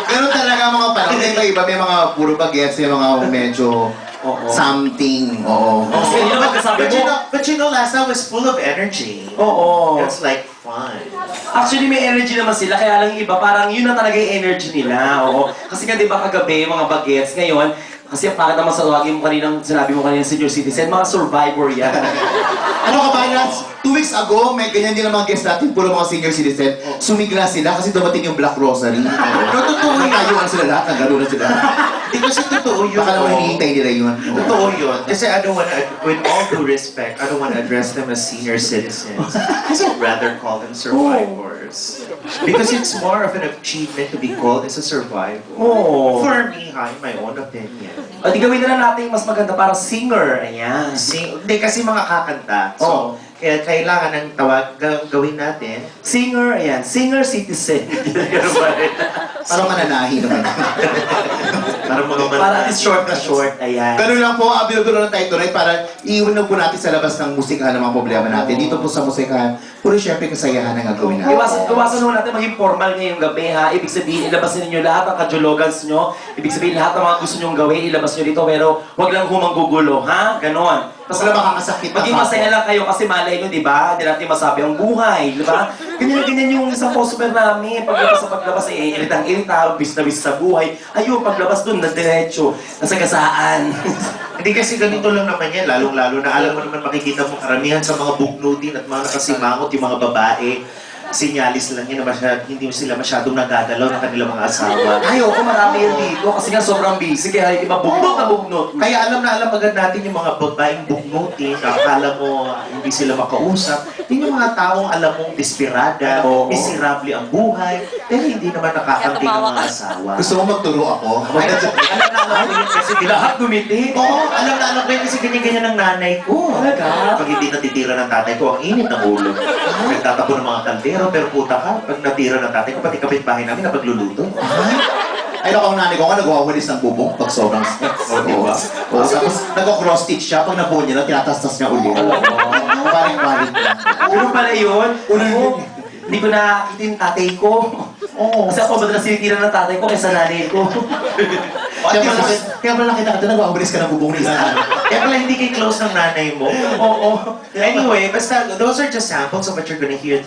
Ganun talaga ang mga panahon. May iba-iba, may mga puro bagets, may mga medyo something. Oo. Kasi yun naman kasabi mo. But you know, last time was full of energy. Oo. It's like fun. Actually, may energy naman sila, kaya lang yung iba, parang yun na talaga yung energy nila. Oo. Kasi nga, di ba, kagabi, mga bagets, ngayon, kasi bakit naman sa lagi mo kaninang, sinabi mo kanina senior citizen, mga survivor yan. Ano ka ba, Nats? 2 weeks ago, may ganyan din ang mga guests natin, puro mga senior citizen. Sumigla sila kasi dumating yung Black Rosary. Pero totoo yun. Tayuan sila lahat, nagano na sila. Hindi kasi totoo yun. Baka naman hinihintay nila yun. Totoo yun. Kasi I don't wanna, with all due respect, I don't wanna address them as senior citizens. I'd rather call them survivors. Because it's more of an achievement to be called as a survivor. Oo. For me, in my own opinion. O, di gawin na lang natin yung mas maganda, parang singer. Ayan. Hindi kasi mga kakanta. So, Oo. kaya kailangan ng gawin natin. Singer, ayan. Singer citizen. Ganun ba rin? Parang mananahi naman. Para mga Para at least short na short. Ayan. Ganun lang po, biro-biro lang tayo tonight para iiwan na po natin sa labas ng musikahan ng mga problema natin. Dito po sa musikahan, puro syempre kasayahan ang gagawin natin. Iwasan naman natin maging formal ngayong gabi ha. Ibig sabihin, ilabas ninyo lahat ng kajulogans nyo. Ibig sabihin, lahat ng mga gusto nyong gawin, ilabas nyo dito. Pero huwag lang humanggugulo, ha? Ganon. Wala makakasakit na Maging kapwa. masaya lang kayo kasi malay nyo, di ba? Hindi natin masabi ang buhay, di ba? Ganyan yung isang customer namin. Paglabas sa paglabas, iritang-irita, bis na bis sa buhay. Ayun, paglabas dun, na diretso, nasagasaan. Hindi kasi ganito lang naman yan, lalong-lalo na alam mo naman makikita mo karamihan sa mga bugnutin at mga nakasimangot, yung mga babae, sinyalis lang yan na hindi sila masyadong nagagalaw ng kanilang mga asawa. Ay, oo, marami yan dito kasi nga sobrang busy, kaya iba bugnot na bugnot. Kaya alam na alam agad natin yung mga babaeng bugnutin, akala mo hindi sila makausap. Yun yung mga taong alam mong desperada, Oo. miserable ang buhay, pero hindi naman nakakambing ang mga asawa. Gusto mo magturo ako? Ay, alam na alam ko yun kasi Lahat gumiti. Oo, alam na alam ko yun kasi ganyan-ganyan ng nanay ko. Talaga? Pag hindi natitira ng tatay ko, ang init ng ulo. Nagtatapon ng mga kaldero, pero puta ka, pag natira ng tatay ko, pati kapitbahay namin napagluluto. Ay, ako ang nanay ko nga, nagwawalis ng bubong pag sobrang O, di ba? Oo, tapos nag-cross stitch siya, pag nabuo niya, tinatastas niya ulit. Paring-paring lang. Ano pala yun? Oo. Hindi ko nakakita yung tatay ko. Oo. Kasi ako madalas sinitira ng tatay ko kaysa nanay ko. Kaya pala nakita ka, nagwawalis ka ng bubong nila. Kaya pala hindi kay close ng nanay mo. Oo. Anyway, basta those are just samples of what you're gonna hear